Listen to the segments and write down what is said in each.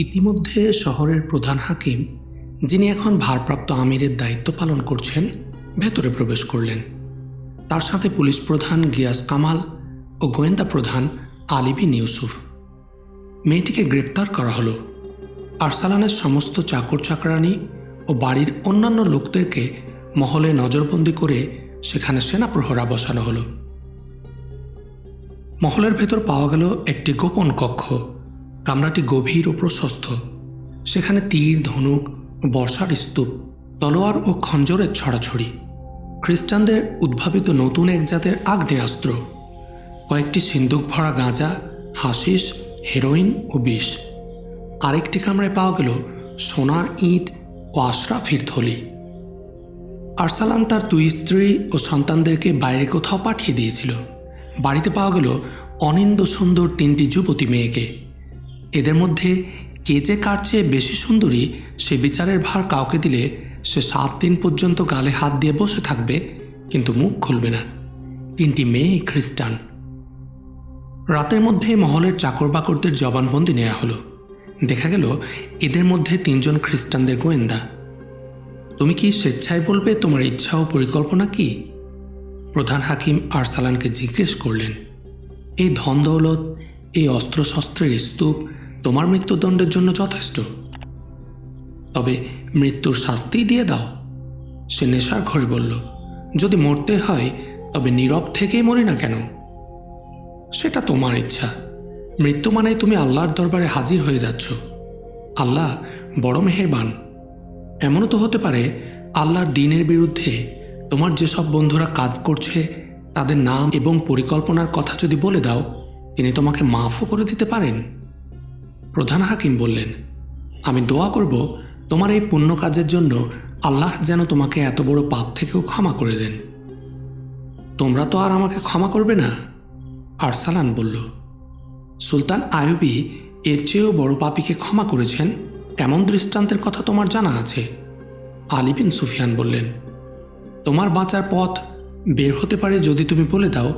ইতিমধ্যে শহরের প্রধান হাকিম, যিনি এখন ভারপ্রাপ্ত আমিরের দায়িত্ব পালন করছেন, ভেতরে প্রবেশ করলেন। তার সাথে পুলিশ প্রধান গিয়াস কামাল ও গোয়েন্দা প্রধান আলী বিন ইউসুফ। মেয়েটিকে গ্রেপ্তার করা হলো। আরসালানের সমস্ত চাকর চাকরানি ও বাড়ির অন্যান্য লোকদেরকে মহলে নজরবন্দি করে সেখানে সেনা প্রহরা বসানো হলো। মহলের ভেতর পাওয়া গেল একটি গোপন কক্ষ। কামরাটি গভীর ও প্রশস্ত। সেখানে তীর, ধনুক, বর্ষার স্তূপ, তলোয়ার ও খঞ্জরের ছড়াছড়ি, খ্রিস্টানদের উদ্ভাবিত নতুন এক জাতের আগ্নেয়াস্ত্র, কয়েকটি সিন্দুক ভরা গাঁজা, হাসিস, হেরোইন ও বিষ। আরেকটি কামরায় পাওয়া গেল সোনার ইট ও আশরাফির থলি। আরসালান তার 2 স্ত্রী ও সন্তানদেরকে বাইরে কোথাও পাঠিয়ে দিয়েছিল। বাড়িতে পাওয়া গেল অনিন্দ সুন্দর 3টি যুবতী মেয়েকে। এদের মধ্যে কে যে কার চেয়ে বেশি সুন্দরী সে বিচারের ভার কাউকে দিলে সে 7 দিন পর্যন্ত গালে হাত দিয়ে বসে থাকবে, কিন্তু মুখ খুলবে না। 3টি মেয়ে খ্রিস্টান। রাতের মধ্যে মহলের চাকর বাকরদের জবানবন্দি নেওয়া হলো। দেখা গেল এদের মধ্যে 3 জন খ্রিস্টানদের গোয়েন্দা। তুমি কি স্বেচ্ছায় বলবে তোমার ইচ্ছা ও পরিকল্পনা কি? প্রধান হাকিম আরসালানকে জিজ্ঞেস করলেন। এই ধন দৌলত, এই অস্ত্রশস্ত্রের স্তূপ তোমার মৃত্যুদণ্ডের জন্য যথেষ্ট। তবে মৃত্যুর শাস্তি দিয়ে দাও। সে নেশার ঘরে বলল, যদি মরতে হয় তবে নীরব থেকেই মরি না কেন? সেটা তোমার ইচ্ছা। মৃত্যু মানে তুমি আল্লাহর দরবারে হাজির হয়ে যাচ্ছ। আল্লাহ বড় মেহেরবান। এমনও তো হতে পারে আল্লাহর দ্বীনের বিরুদ্ধে তোমার যেসব বন্ধুরা কাজ করছে তাদের নাম এবং পরিকল্পনার কথা যদি বলে দাও, তিনি তোমাকে মাফও করে দিতে পারেন। প্রধান হাকিম বললেন, আমি দোয়া করব তোমার এই পুণ্য কাজের জন্য আল্লাহ যেন তোমাকে এত বড় পাপ থেকেও ক্ষমা করে দেন। তোমরা তো আর আমাকে ক্ষমা করবে না? আরসালান বলল, সুলতান আইয়ুবী এর চেয়েও বড় পাপীকে ক্ষমা করেছেন, এমন দৃষ্টান্তের কথা তোমার জানা আছে? আলী বিন সুফিয়ান বললেন, তোমার বাঁচার পথ বের হতে পারে যদি তুমি বলে দাও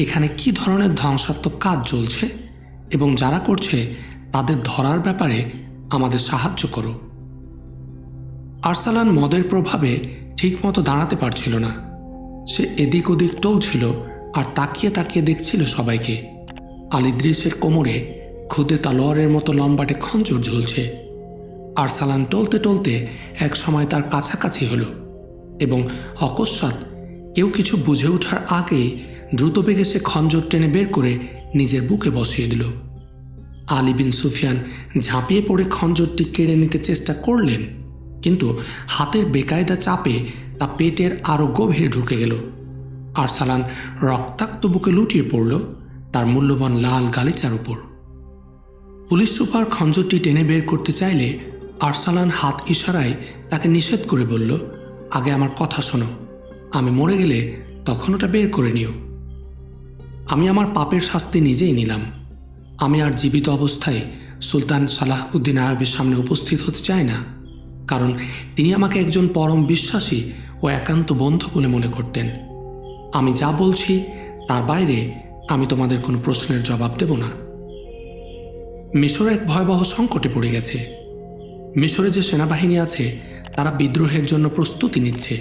এখানে কি ধরনের ধ্বংসাত্মক কাজ চলছে এবং যারা করছে তাদের ধরার ব্যাপারে আমাদের সাহায্য করো। আরসালান মদের প্রভাবে ঠিকমতো দাঁড়াতে পারছিল না। সে এদিক ওদিক টলছিল আর তাকিয়ে তাকিয়ে দেখছিল সবাইকে। আলিদ্রিসের কোমরে খুদে তালোয়ারের মতো লম্বাটে খঞ্জর ঝুলছে। আরসালান টলতে টলতে এক সময় তার কাছাকাছি হলো এবং অকস্মাৎ কেউ কিছু বুঝে ওঠার আগে দ্রুত বেগে সে খঞ্জর টেনে বের করে নিজের বুকে বসিয়ে দিল। আলী বিন সুফিয়ান ঝাঁপিয়ে পড়ে খঞ্জরটি কেড়ে নিতে চেষ্টা করলেন, কিন্তু হাতের বেকায়দা চাপে তা পেটের আরও গভীরে ঢুকে গেল। আরসালান রক্তাক্ত বুকে লুটিয়ে পড়ল তার মূল্যবান লাল গালিচার উপর। পুলিশ সুপার খঞ্জরটি টেনে বের করতে চাইলে আরসালান হাত ইশারায় তাকে নিষেধ করে বলল, আগে আমার কথা শোনো। আমি মরে গেলে তখন ওটা বের করে নিও। আমি আমার পাপের শাস্তি নিজেই নিলাম। আমি আর জীবিত অবস্থায় সুলতান সালাহ উদ্দিন আইয়ুবের সামনে উপস্থিত হতে চাই না, কারণ তিনি আমাকে একজন পরম বিশ্বাসী ও একান্ত বন্ধু বলে মনে করতেন। আমি যা বলছি তার বাইরে আমি তোমাদের কোনো প্রশ্নের জবাব দেব না। মিশর এক ভয়াবহ সংকটে পড়ে গেছে। মিশরে যে সেনাবাহিনী আছে তারা বিদ্রোহের জন্য প্রস্তুতি নিচ্ছে।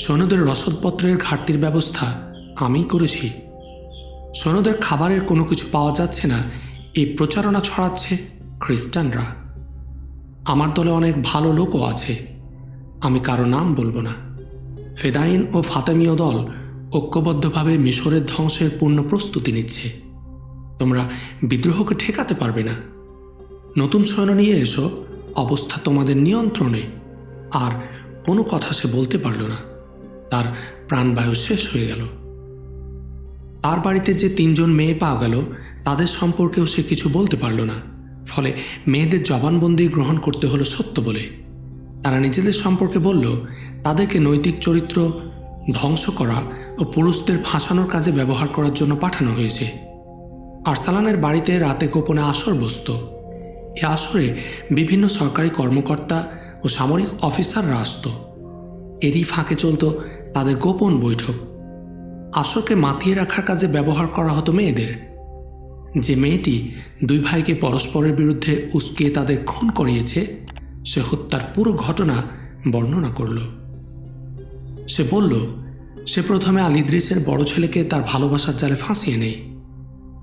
সৈন্যদের রসদপত্রের ঘাটতির ব্যবস্থা আমি করেছি। সৈন্যদের খাবারের কোনো কিছু পাওয়া যাচ্ছে না, এই প্রচারণা ছড়াচ্ছে খ্রিস্টানরা। আমার দলে অনেক ভালো লোকও আছে, আমি কারো নাম বলবো না। ফেদাইন ও ফাতেমীয় দল ঐক্যবদ্ধভাবে মিশরের ধ্বংসের পূর্ণ প্রস্তুতি নিচ্ছে। তোমরা বিদ্রোহকে ঠেকাতে পারবে না। নতুন সৈন্য নিয়ে এসো, অবস্থা তোমাদের নিয়ন্ত্রণে। আর কোনো কথা সে বলতে পারল না। তার প্রাণবায়ু শেষ হয়ে গেল। তার বাড়িতে যে 3 জন মেয়ে পাওয়া গেল তাদের সম্পর্কেও সে কিছু বলতে পারল না। ফলে মেয়েদের জবানবন্দি গ্রহণ করতে হলো সত্য বলে। তারা নিজেদের সম্পর্কে বলল তাদেরকে নৈতিক চরিত্র ধ্বংস করা ও পুরুষদের ফাঁসানোর কাজে ব্যবহার করার জন্য পাঠানো হয়েছে। আরসালানের বাড়িতে রাতে গোপনে আসর বসত। এ আসরে বিভিন্ন সরকারি কর্মকর্তা ও সামরিক অফিসাররা আসত। এরই ফাঁকে চলত তাদের গোপন বৈঠক। আসরকে মাতিয়ে রাখার কাজে ব্যবহার করা হতো মেয়েদের। যে মেয়েটি দুই ভাইকে পরস্পরের বিরুদ্ধে উস্কে তাদের খুন করিয়েছে সে হত্যার পুরো ঘটনা বর্ণনা করল। সে বলল সে প্রথমে আল ইদ্রিসের বড় ছেলেকে তার ভালোবাসার জালে ফাঁসিয়ে নেয়।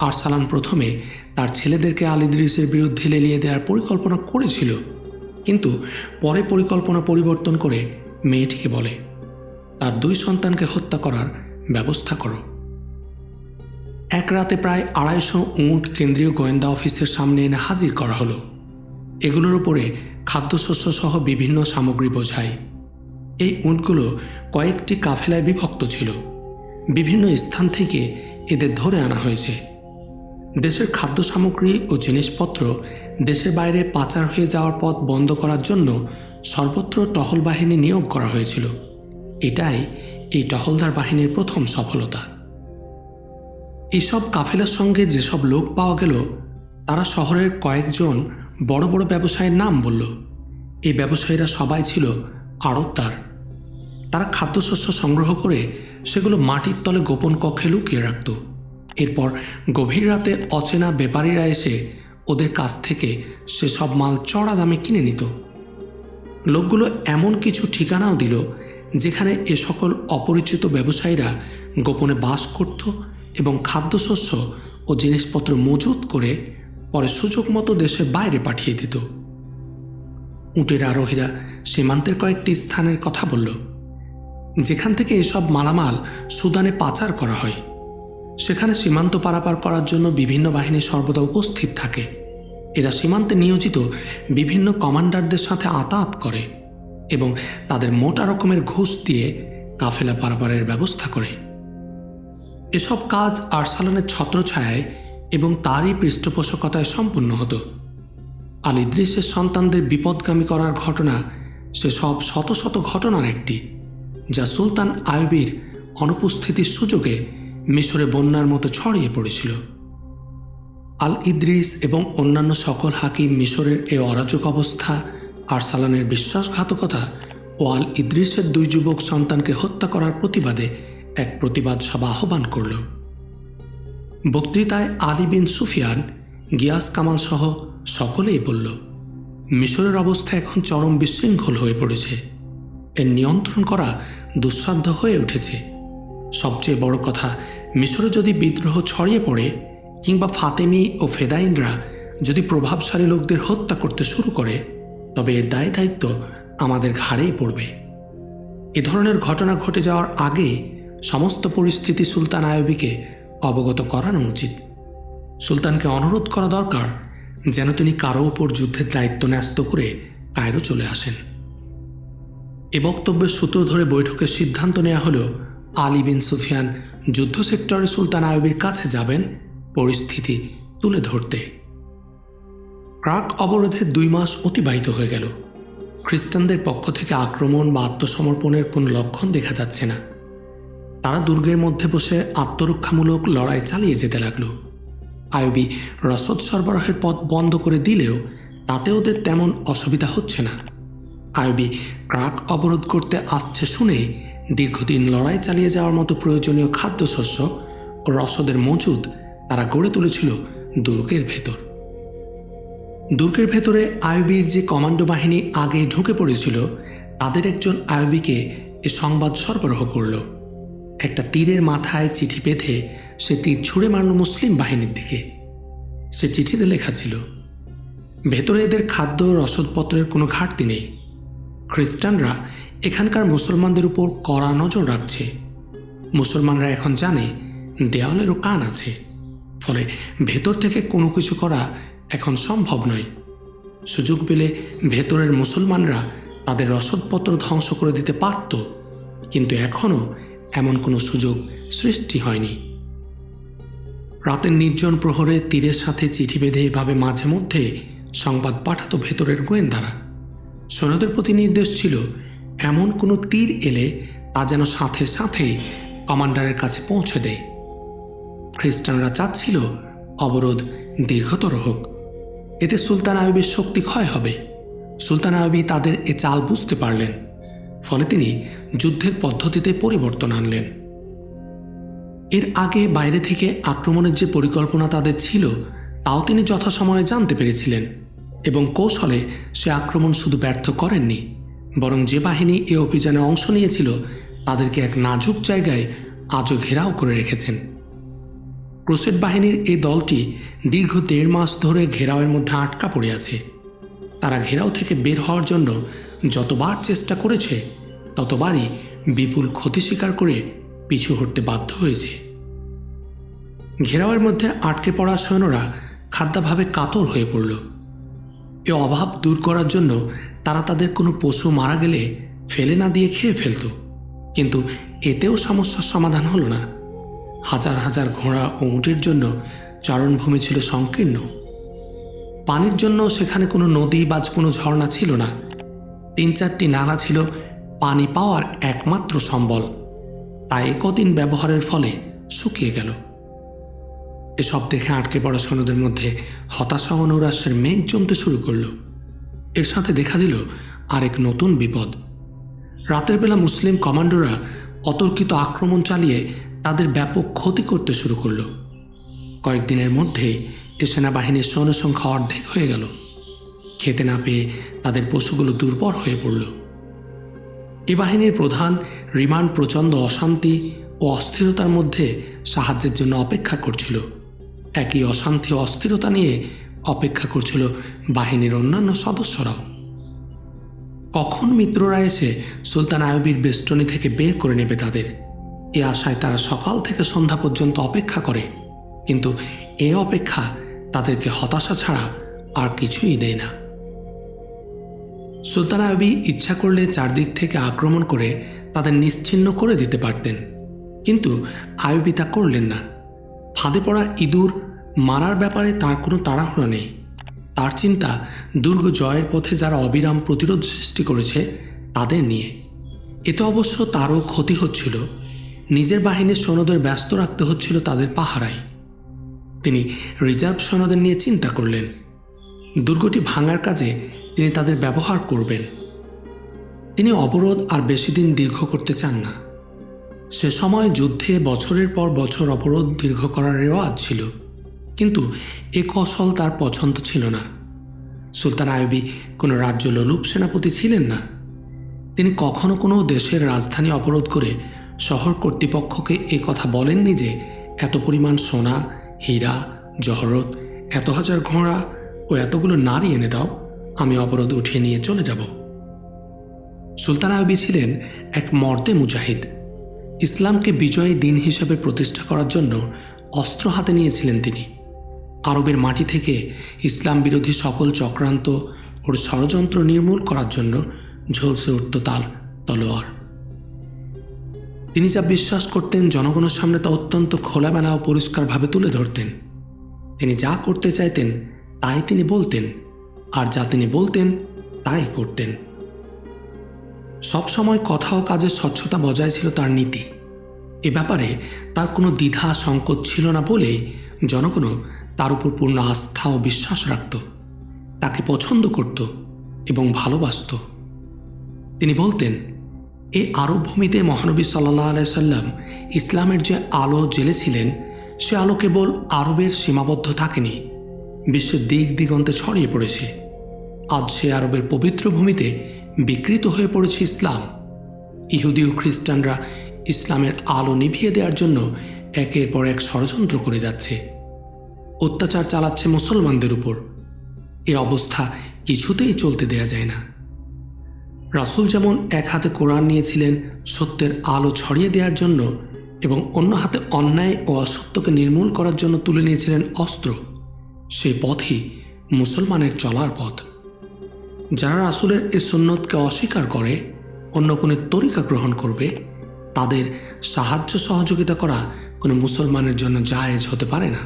আরসালান প্রথমে তার ছেলেদেরকে আল ইদ্রিসের বিরুদ্ধে লেলিয়ে দেওয়ার পরিকল্পনা করেছিল, কিন্তু পরে পরিকল্পনা পরিবর্তন করে মেয়েটিকে বলে তার দুই সন্তানকে হত্যা করার ব্যবস্থা করো। এক রাতে প্রায় 250 উট কেন্দ্রীয় গোয়েন্দা অফিসের সামনে এনে হাজির করা হলো। এগুলোর উপরে খাদ্যশস্য সহ বিভিন্ন সামগ্রী বোঝায়। এই উটগুলো কয়েকটি কাফেলায় বিভক্ত ছিল। বিভিন্ন স্থান থেকে এদের ধরে আনা হয়েছে। দেশের খাদ্য সামগ্রী ও জিনিসপত্র দেশের বাইরে পাচার হয়ে যাওয়ার পথ বন্ধ করার জন্য সর্বত্র টহল বাহিনী নিয়োগ করা হয়েছিল। এটাই এই টহলদার বাহিনীর প্রথম সফলতা। এইসব কাফেলার সঙ্গে যেসব লোক পাওয়া গেল তারা শহরের কয়েকজন বড় বড় ব্যবসায়ীর নাম বলল। এই ব্যবসায়ীরা সবাই ছিল আড়তদার। তারা খাদ্যশস্য সংগ্রহ করে সেগুলো মাটির তলে গোপন কক্ষে লুকিয়ে রাখত। এরপর গভীর রাতে অচেনা ব্যাপারীরা এসে ওদের কাছ থেকে সেসব মাল চড়া দামে কিনে নিত। লোকগুলো এমন কিছু ঠিকানাও দিল যেখানে এ সকল অপরিচিত ব্যবসায়ীরা গোপনে বাস করত এবং খাদ্যশস্য ও জিনিসপত্র মজুত করে পরে সুযোগ মতো দেশের বাইরে পাঠিয়ে দিত। উটের আরোহীরা সীমান্তের কয়েকটি স্থানের কথা বলল যেখান থেকে এসব মালামাল সুদানে পাচার করা হয়। সেখানে সীমান্ত পারাপার করার জন্য বিভিন্ন বাহিনী সর্বদা উপস্থিত থাকে। এরা সীমান্তে নিয়োজিত বিভিন্ন কমান্ডারদের সাথে আতায়াত করে এবং তাদের মোটা রকমের ঘুষ দিয়ে কাফেলা পারাপারের ব্যবস্থা করে। এসব কাজ আরসালানের ছত্রছায়ায় এবং তারই পৃষ্ঠপোষকতায় সম্পন্ন হতো। আল ইদ্রিসের সন্তানদের বিপদগামী করার ঘটনা সেসব শত শত ঘটনার একটি, যা সুলতান আইয়ুবের অনুপস্থিতির সুযোগে মিশরে বন্যার মতো ছড়িয়ে পড়েছিল। আল ইদ্রিস এবং অন্যান্য সকল হাকিম মিশরের এই অরাজক অবস্থা, আরসালানের বিশ্বাসঘাতকতা ও আল ইদ্রিসের দুই যুবক সন্তানকে হত্যা করার প্রতিবাদে এক প্রতিবাদ সভা আহ্বান করল। বক্তৃতায় আলী বিন সুফিয়ান, গিয়াস কামাল সহ সকলেই বলল মিশরের অবস্থা এখন চরম বিশৃঙ্খল হয়ে পড়েছে। এর নিয়ন্ত্রণ করা দুঃসাধ্য হয়ে উঠেছে। সবচেয়ে বড় কথা, মিশরে যদি বিদ্রোহ ছড়িয়ে পড়ে কিংবা ফাতেমি ও ফেদাইনরা যদি প্রভাবশালী লোকদের হত্যা করতে শুরু করে তবে এর দায় দায়িত্ব আমাদের ঘাড়েই পড়বে। এ ধরনের ঘটনা ঘটে যাওয়ার আগে সমস্ত পরিস্থিতি সুলতান আইয়ুবীকে অবগত করানো উচিত। সুলতানকে অনুরোধ করা দরকার যেন তিনি কারো উপর যুদ্ধের দায়িত্ব ন্যস্ত করে কায়রো চলে আসেন। এ বক্তব্যের সূত্র ধরে বৈঠকের সিদ্ধান্ত নেওয়া হল আলী বিন সুফিয়ান যুদ্ধ সেক্টরে সুলতান আইয়ুবীর কাছে যাবেন পরিস্থিতি তুলে ধরতে। ক্রাক অবরোধের 2 মাস অতিবাহিত হয়ে গেল। খ্রিস্টানদের পক্ষ থেকে আক্রমণ বা আত্মসমর্পণের কোনো লক্ষণ দেখা যাচ্ছে না। তারা দুর্গের মধ্যে বসে আত্মরক্ষামূলক লড়াই চালিয়ে যেতে লাগল। আইয়ুবী রসদ সরবরাহের পথ বন্ধ করে দিলেও তাতে ওদের তেমন অসুবিধা হচ্ছে না। আইয়ুবী ক্রাক অবরোধ করতে আসছে শুনে দীর্ঘদিন লড়াই চালিয়ে যাওয়ার মতো প্রয়োজনীয় খাদ্যশস্য ও রসদের মজুদ তারা গড়ে তুলেছিল দুর্গের ভেতর। দুর্গের ভেতরে আইয়ুবীর যে কমান্ডো বাহিনী আগে ঢুকে পড়েছিল তাদের একজন আইয়ুবীকে এ সংবাদ সরবরাহ করল। একটা তীরের মাথায় চিঠি বেঁধে সে তীর ছুঁড়ে মারল মুসলিম বাহিনীর দিকে। সে চিঠিতে লেখা ছিল, ভেতরে এদের খাদ্য রসদপত্রের কোনো ঘাটতি নেই। খ্রিস্টানরা এখানকার মুসলমানদের উপর কড়া নজর রাখছে। মুসলমানরা এখন জানে দেওয়ালেরও কান আছে, ফলে ভেতর থেকে কোনো কিছু করা এখন সম্ভব নয়। সুযোগ পেলে ভেতরের মুসলমানরা তাদের রসদপত্র ধ্বংস করে দিতে পারত, কিন্তু এখনও এমন কোনো সুযোগ সৃষ্টি হয়নি। রাতের নির্জন প্রহরে তীরের সাথে চিঠি বেঁধে এভাবে মাঝে মধ্যে সংবাদ পাঠাতো ভেতরের গোয়েন্দারা। সৈন্যদের প্রতি নির্দেশ ছিল এমন কোনো তীর এলে তা যেন সাথে সাথে কমান্ডারের কাছে পৌঁছে দেয়। খ্রিস্টানরা চাচ্ছিল অবরোধ দীর্ঘতর হোক, এতে সুলতান আইয়ুবের শক্তি ক্ষয় হবে। সুলতান আইয়ুবী তাদের এ চাল বুঝতে পারলেন, ফলে তিনি যুদ্ধের পদ্ধতিতে পরিবর্তন আনলেন। এর আগে বাইরে থেকে আক্রমণের যে পরিকল্পনা তাদের ছিল তাও তিনি যথাসময়ে জানতে পেরেছিলেন এবং কৌশলে সে আক্রমণ শুধু ব্যর্থ করেননি, বরং যে বাহিনী এ অভিযানে অংশ নিয়েছিল তাদেরকে এক নাজুক জায়গায় আজও ঘেরাও করে রেখেছেন। ক্রুসেড বাহিনীর এই দলটি দীর্ঘ 1.5 মাস ধরে ঘেরাওয়ের মধ্যে আটকা পড়ে আছে। তারা ঘেরাও থেকে বের হওয়ার জন্য যতবার চেষ্টা করেছে ততবারই বিপুল ক্ষতি স্বীকার করে পিছু হটতে বাধ্য হয়েছে। ঘেরাওয়ের মধ্যে আটকে পড়া সৈন্যরা খাদ্যাভাবে কাতর হয়ে পড়ল। এ অভাব দূর করার জন্য তারা তাদের কোনো পশু মারা গেলে ফেলে না দিয়ে খেয়ে ফেলত, কিন্তু এতেও সমস্যার সমাধান হলো না। হাজার হাজার ঘোড়া ও উটের জন্য চারণভূমি ছিল সংকীর্ণ। পানির জন্য সেখানে কোনো নদী বা কোনো ঝর্ণা ছিল না। 3-4টি নালা ছিল পানি পাওয়ার একমাত্র সম্বল, তাই কদিন ব্যবহারের ফলে শুকিয়ে গেল। এসব দেখে আটকে পড়া সৈন্যদের মধ্যে হতাশা ও নৈরাশ্যের মেঘ জমতে শুরু করল। এর সাথে দেখা দিল আরেক নতুন বিপদ। রাতের বেলা মুসলিম কমান্ডোরা অতর্কিত আক্রমণ চালিয়ে তাদের ব্যাপক ক্ষতি করতে শুরু করল। কয়েকদিনের মধ্যেই এ সেনাবাহিনীর সৈন্য সংখ্যা অর্ধেক হয়ে গেল। খেতে না পেয়ে তাদের পশুগুলো দুর্বল হয়ে পড়ল। এ বাহিনীর প্রধান রিমান্ড প্রচণ্ড অশান্তি ও অস্থিরতার মধ্যে সাহায্যের জন্য অপেক্ষা করছিল। একই অশান্তি ও অস্থিরতা নিয়ে অপেক্ষা করছিল বাহিনীর অন্যান্য সদস্যরাও। কখন মিত্ররা এসে সুলতান আইয়ুবীর বেষ্টনী থেকে বের করে নেবে তাদের, এ আশায় তারা সকাল থেকে সন্ধ্যা পর্যন্ত অপেক্ষা করে, কিন্তু এ অপেক্ষা তাদেরকে হতাশা ছাড়া আর কিছুই দেয় না। সুলতান আইয়ুবী ইচ্ছা করলে চারদিক থেকে আক্রমণ করে তাদের নিশ্চিহ্ন করে দিতে পারতেন, কিন্তু আইয়ুবী তা করলেন না। ফাঁদে পড়া ইঁদুর মারার ব্যাপারে তার কোনো তাড়াহুড়ো নেই। তার চিন্তা দুর্গ জয়ের পথে যারা অবিরাম প্রতিরোধ সৃষ্টি করেছে তাদের নিয়ে। এতে অবশ্য তারও ক্ষতি হচ্ছিল। নিজের বাহিনীর সৈন্যদের ব্যস্ত রাখতে হচ্ছিল তাদের পাহারায়। তিনি রিজার্ভ সৈন্যদের নিয়ে চিন্তা করলেন। দুর্গটি ভাঙার কাজে তিনি তাদের ব্যবহার করবেন। তিনি অবরোধ আর বেশি দিন দীর্ঘ করতে চান না। সে সময় যুদ্ধে বছরের পর বছর অবরোধ দীর্ঘ করার রেওয়াজ ছিল, কিন্তু এ কৌশল তার পছন্দ ছিল না। সুলতান আইয়ুবী কোনো রাজ্য লোলুপ সেনাপতি ছিলেন না। তিনি কখনো কোনো দেশের রাজধানী অবরোধ করে শহর কর্তৃপক্ষকে এ কথা বলেননি যে এত পরিমাণ সোনা, হীরা, জহরত, এত হাজার ঘোড়া ও এতগুলো নারী এনে দাও, আমি অবরোধ উঠিয়ে নিয়ে চলে যাব। সুলতান আইয়ুবী ছিলেন এক মর্দে মুজাহিদ। ইসলামকে বিজয়ী দিন হিসেবে প্রতিষ্ঠা করার জন্য অস্ত্র হাতে নিয়েছিলেন তিনি। আরবের মাটি থেকে ইসলাম বিরোধী সকল চক্রান্ত ও ষড়যন্ত্র নির্মূল করার জন্য ঝলসে উঠত তার তলোয়ার। তিনি যা বিশ্বাস করতেন জনগণের সামনে তা অত্যন্ত খোলামেলা ও পরিষ্কারভাবে তুলে ধরতেন। তিনি যা করতে চাইতেন তাই তিনি বলতেন, আর যা তিনি বলতেন তাই করতেন। সবসময় কথা ও কাজের স্বচ্ছতা বজায় ছিল তার নীতি। এ ব্যাপারে তার কোনো দ্বিধা সংকোচ ছিল না বলে জনগণও তার উপর পূর্ণ আস্থা ও বিশ্বাস রাখত, তাকে পছন্দ করত এবং ভালোবাসত। তিনি বলতেন, এই আরব ভূমিতে মহানবী সাল্লাল্লাহু আলাইহি সাল্লাম ইসলামের যে আলো জ্বেলেছিলেন সে আলো কেবল আরবের সীমাবদ্ধ থাকেনি, বিশ্বের দিক দিগন্তে ছড়িয়ে পড়েছে। আজ সে আরবের পবিত্র ভূমিতে বিকৃত হয়ে পড়েছে ইসলাম। ইহুদি ও খ্রিস্টানরা ইসলামের আলো নিভিয়ে দেওয়ার জন্য একের পর এক ষড়যন্ত্র করে যাচ্ছে, অত্যাচার চালাচ্ছে মুসলমানদের উপর। এ অবস্থা কিছুতেই চলতে দেয়া যায় না। রাসূল যেমন এক হাতে কোরআন নিয়েছিলেন সত্যের আলো ছড়িয়ে দেওয়ার জন্য এবং অন্য হাতে অন্যায় ও অসত্যকে নির্মূল করার জন্য তুলে নিয়েছিলেন অস্ত্র, সেই পথই মুসলমানের চলার পথ। যারা রাসূলের এই সুন্নতকে অস্বীকার করে অন্য কোনো তরিকা গ্রহণ করবে, তাদের সাহায্য সহযোগিতা করা কোনো মুসলমানের জন্য জায়েজ হতে পারে না।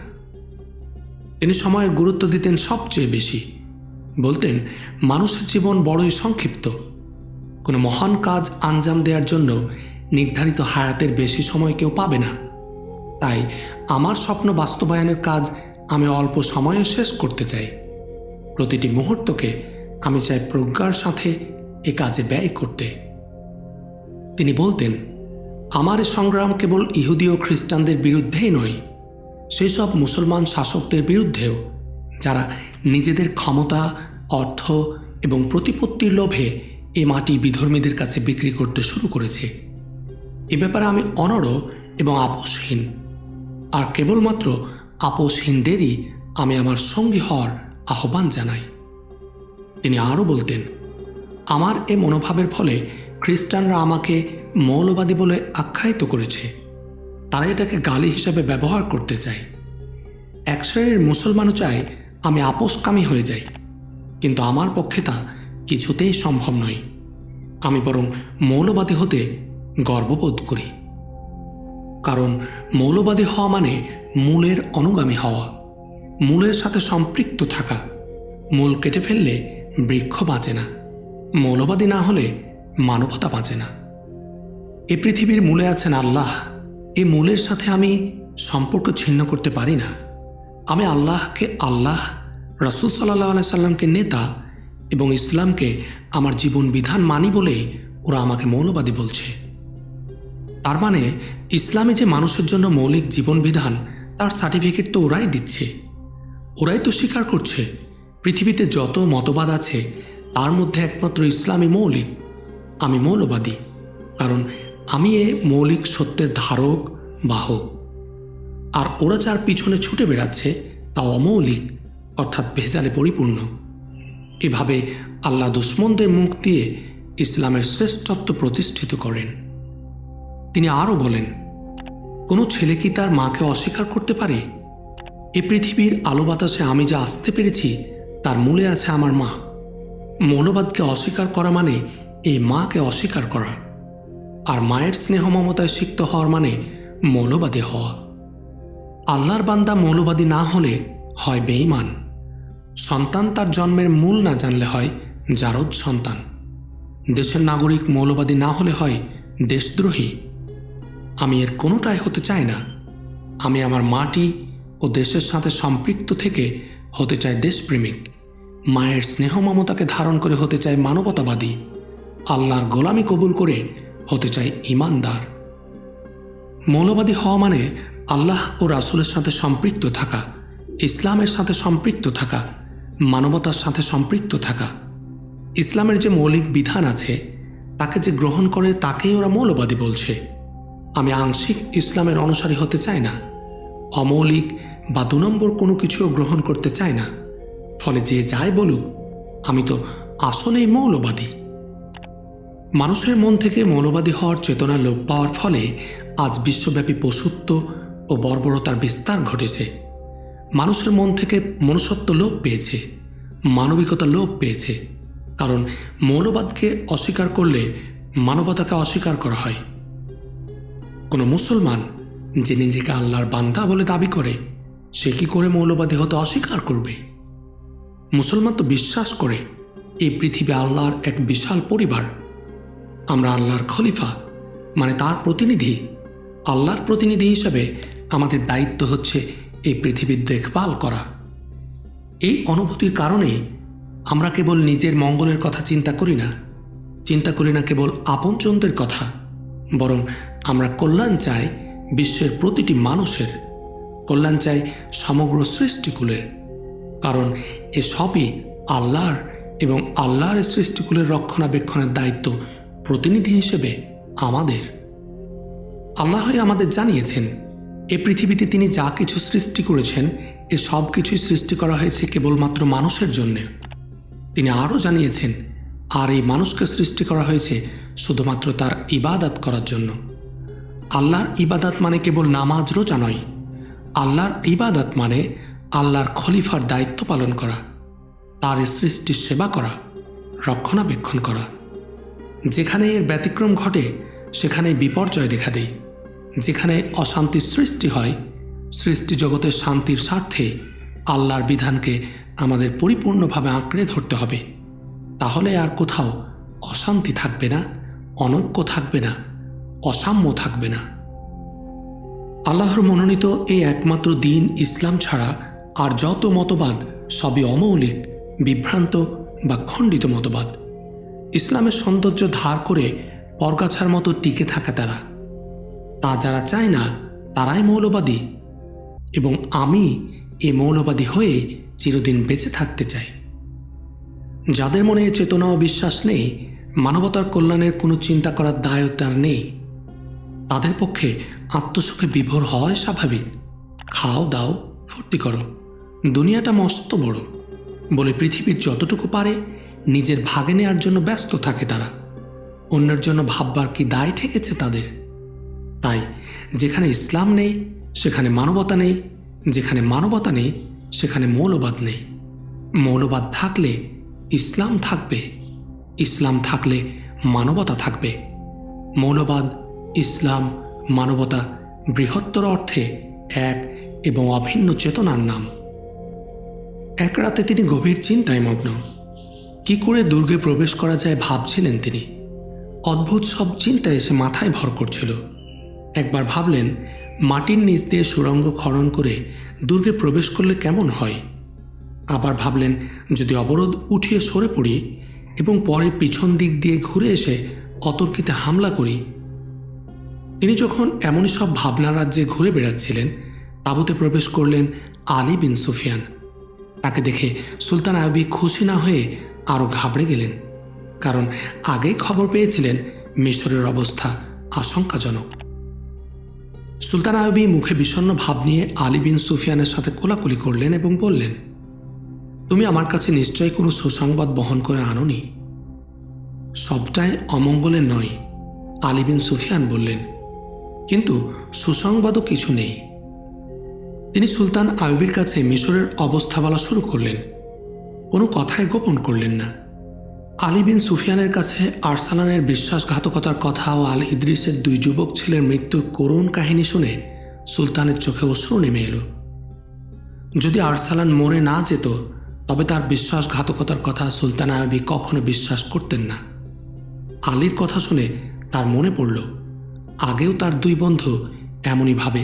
তিনি সময়ের গুরুত্ব দিতেন সবচেয়ে বেশি। বলতেন, মানুষের জীবন বড়ই সংক্ষিপ্ত। কোনো মহান কাজ আঞ্জাম দেওয়ার জন্য নির্ধারিত হায়াতের বেশি সময় কেউ পাবে না। তাই আমার স্বপ্ন বাস্তবায়নের কাজ আমি অল্প সময়ে শেষ করতে চাই। প্রতিটি মুহূর্তকে আমি চাই প্রজ্ঞার সাথে এ কাজে ব্যয় করতে। তিনি বলতেন, আমার এ সংগ্রাম কেবল ইহুদি ও খ্রিস্টানদের বিরুদ্ধেই নয়, সেই সব মুসলমান শাসকদের বিরুদ্ধেও যারা নিজেদের ক্ষমতা, অর্থ এবং প্রতিপত্তির লোভে এ মাটি বিধর্মীদের কাছে বিক্রি করতে শুরু করেছে। এ ব্যাপারে আমি অনড় এবং আপোষহীন, আর কেবলমাত্র আপোষহীনদেরই আমি আমার সঙ্গী হওয়ার আহ্বান জানাই। তিনি আরও বলতেন, আমার এ মনোভাবের ফলে খ্রিস্টানরা আমাকে মৌলবাদী বলে আখ্যায়িত করেছে। তারা এটাকে গালি হিসাবে ব্যবহার করতে চায়। এক শ্রেণীর মুসলমানও চায় আমি আপোষকামী হয়ে যাই, কিন্তু আমার পক্ষে তা কিছুতেই সম্ভব নয়। আমি বরং মৌলবাদী হতে গর্ববোধ করি, কারণ মৌলবাদী হওয়া মানে মূলের অনুগামী হওয়া, মূলের সাথে সম্পৃক্ত থাকা। মূল কেটে ফেললে বৃক্ষ বাঁচে না, মৌলবাদী না হলে মানবতা বাঁচে না। এ পৃথিবীর মূলে আছেন আল্লাহ। এ মূলের সাথে আমি সম্পর্ক ছিন্ন করতে পারি না। আমি আল্লাহকে আল্লাহ, রাসূল সাল্লাল্লাহু আলাইহি সাল্লামকে নেতা এবং ইসলামকে আমার জীবন বিধান মানি বলেই ওরা আমাকে মৌলবাদী বলছে। তার মানে ইসলামে যে মানুষের জন্য মৌলিক জীবন বিধান, তার সার্টিফিকেট তো ওরাই দিচ্ছে। ওরাই তো স্বীকার করছে পৃথিবীতে যত মতবাদ আছে তার মধ্যে একমাত্র ইসলামই মৌলিক। আমি মৌলবাদী, কারণ আমি এ মৌলিক সত্যের ধারক, বাহক। আর ওরা যার পিছনে ছুটে বেড়াচ্ছে তা অমৌলিক, অর্থাৎ ভেজালে পরিপূর্ণ। এভাবে আল্লাহ দুশমনদের মুখ দিয়ে ইসলামের শ্রেষ্ঠত্ব প্রতিষ্ঠিত করেন। তিনি আরও বলেন, কোনো ছেলে কি তার মাকে অস্বীকার করতে পারে? এ পৃথিবীর আলো বাতাসে আমি যা আসতে পেরেছি তার মূলে আছে আমার মা। মৌলবাদকে অস্বীকার করা মানে এই মাকে অস্বীকার করা, আর মায়ের স্নেহ মমতায় সিক্ত হওয়ার মানে মৌলবাদী হওয়া। আল্লাহর বান্দা মৌলবাদী না হলে হয় বেঈমান। সন্তান তার জন্মের মূল না জানলে হয় জারদ সন্তান। দেশের নাগরিক মৌলবাদী না হলে হয় দেশদ্রোহী। আমি এর কোনোটাই হতে চাই না। আমি আমার মাটি ও দেশের সাথে সম্পৃক্ত থেকে হতে চাই দেশপ্রেমিক। মায়ের স্নেহ মমতাকে ধারণ করে হতে চাই মানবতাবাদী। আল্লাহর গোলামি কবুল করে হতে চাই ঈমানদার। মৌলবাদী হওয়া মানে আল্লাহ ও রাসূলের সাথে সম্পৃক্ত থাকা, ইসলামের সাথে সম্পৃক্ত থাকা, মানবতার সাথে সম্পৃক্ত থাকা। ইসলামের যে মৌলিক বিধান আছে তাকে যে গ্রহণ করে তাকেই ওরা মৌলবাদী বলছে। আমি আংশিক ইসলামের অনুসারী হতে চাই না, অমৌলিক বা ২ নম্বর কোনো কিছুও গ্রহণ করতে চাই না। ফলে যে যাই বলুক, আমি তো আসলেই মৌলবাদী। মানুষের মন থেকে মৌলবাদী হওয়ার চেতনা লোপ পাওয়ার ফলে আজ বিশ্বব্যাপী পশুত্ব ও বর্বরতার বিস্তার ঘটেছে। মানুষের মন থেকে মনুষ্যত্ব লোপ পেয়েছে, মানবিকতা লোপ পেয়েছে। কারণ মৌলবাদকে অস্বীকার করলে মানবতাকে অস্বীকার করা হয়। কোনো মুসলমান যে নিজেকে আল্লাহর বান্দা বলে দাবি করে, সে কি করে মৌলবাদী হতে অস্বীকার করবে? মুসলমান তো বিশ্বাস করে এই পৃথিবী আল্লাহর এক বিশাল পরিবার। আমরা আল্লাহর খলিফা, মানে তার প্রতিনিধি। আল্লাহর প্রতিনিধি হিসাবে আমাদের দায়িত্ব হচ্ছে এই পৃথিবীর দেখভাল করা। এই অনুভূতির কারণে আমরা কেবল নিজের মঙ্গলের কথা চিন্তা করি না কেবল আপনজনদের কথা, বরং আমরা কল্যাণ চাই বিশ্বের প্রতিটি মানুষের, কল্যাণ চাই সমগ্র সৃষ্টিকুলের। কারণ এ সবই আল্লাহর এবং আল্লাহর সৃষ্টিকুলের রক্ষণাবেক্ষণের দায়িত্ব প্রতিনিধি হিসেবে আমাদের। আল্লাহই আমাদের জানিয়েছেন এ পৃথিবীতে তিনি যা কিছু সৃষ্টি করেছেন এর সব কিছুই সৃষ্টি করা হয়েছে কেবলমাত্র মানুষের জন্যে। তিনি আরও জানিয়েছেন আর এই মানুষকে সৃষ্টি করা হয়েছে শুধুমাত্র তার ইবাদত করার জন্য। আল্লাহর ইবাদত মানে কেবল নামাজ রোজা নয়। আল্লাহর ইবাদত মানে আল্লাহর খলিফার দায়িত্ব পালন করা, তার সৃষ্টির সেবা করা, রক্ষণাবেক্ষণ করা। যেখানে এর ব্যতিক্রম ঘটে সেখানে বিপর্যয় দেখা দেয়। যেখানে অশান্তির সৃষ্টি হয়, সৃষ্টি জগতের শান্তির স্বার্থে আল্লাহর বিধানকে আমাদের পরিপূর্ণভাবে আঁকড়ে ধরতে হবে। তাহলে আর কোথাও অশান্তি থাকবে না, অনৈক্য থাকবে না, অসাম্য থাকবে না। আল্লাহর মনোনীত এই একমাত্র দিন ইসলাম ছাড়া আর যত মতবাদ সবই অমৌলিক, বিভ্রান্ত বা খণ্ডিত মতবাদ। ইসলামের সৌন্দর্য ধার করে পরগাছার মতো টিকে থাকা তারা। তা যারা চায় না তারাই মৌলবাদী, এবং আমি এ মৌলবাদী হয়ে চিরদিন বেঁচে থাকতে চাই। যাদের মনে চেতনা ও বিশ্বাস নেই, মানবতার কল্যাণের কোনো চিন্তা করার দায় তার নেই, তাদের পক্ষে আত্মসুখে বিভোর হয় স্বাভাবিক। খাও দাও, ফুর্তি করো, দুনিয়াটা মস্ত বড় বলে পৃথিবীর যতটুকু পারে নিজের ভাগে নেওয়ার জন্য ব্যস্ত থাকে তারা। অন্যের জন্য ভাববার কি দায় ঠেকেছে তাদের? তাই যেখানে ইসলাম নেই সেখানে মানবতা নেই, যেখানে মানবতা নেই সেখানে মৌলবাদ নেই। মৌলবাদ থাকলে ইসলাম থাকবে, ইসলাম থাকলে মানবতা থাকবে। মৌলবাদ, ইসলাম, মানবতা বৃহত্তর অর্থে এক এবং অভিন্ন চেতনার নাম। এক রাতে তিনি গভীর চিন্তায় মগ্ন। কি করে দুর্গে প্রবেশ করা যায় ভাবছিলেন তিনি। অদ্ভুত সব চিন্তা এসে মাথায় ভর করছিল। একবার ভাবলেন মাটির নিচ দিয়ে সুড়ঙ্গ খনন করে দুর্গে প্রবেশ করলে কেমন হয়। আবার ভাবলেন যদি অবরোধ উঠিয়ে সরে পড়ি এবং পরে পিছন দিক দিয়ে ঘুরে এসে অতর্কিতে হামলা করি। তিনি যখন এমনই সব ভাবনা রাজ্যে ঘুরে বেড়াচ্ছিলেন, তাঁবুতে প্রবেশ করলেন আলী বিন সুফিয়ান। তাকে দেখে সুলতান আইয়ুবী খুশি না হয়ে আরও ঘাবড়ে গেলেন, কারণ আগেই খবর পেয়েছিলেন মিশরের অবস্থা আশঙ্কাজনক। সুলতান আইয়ুবী মুখে বিষণ্ণ ভাব নিয়ে আলী বিন সুফিয়ানের সাথে কোলাকুলি করলেন এবং বললেন, তুমি আমার কাছে নিশ্চয়ই কোনো সুসংবাদ বহন করে আনোনি। সবটাই অমঙ্গলের নয়, আলী বিন সুফিয়ান বললেন, কিন্তু সুসংবাদও কিছু নেই। তিনি সুলতান আইয়ুবীর কাছে মিশরের অবস্থা বলা শুরু করলেন, কোনো কথাই গোপন করলেন না। আলী বিন সুফিয়ানের কাছে আরসালানের বিশ্বাসঘাতকতার কথা ও আল ইদ্রিসের 2 যুবক ছেলের মৃত্যুর করুণ কাহিনী শুনে সুলতানের চোখে অশ্রু নেমে এলো। যদি আরসালান মরে না যেত তবে তার বিশ্বাসঘাতকতার কথা সুলতান আইয়ুবী কখনো বিশ্বাস করতেন না। আলীর কথা শুনে তার মনে পড়ল আগেও তার 2 বন্ধু এমনইভাবে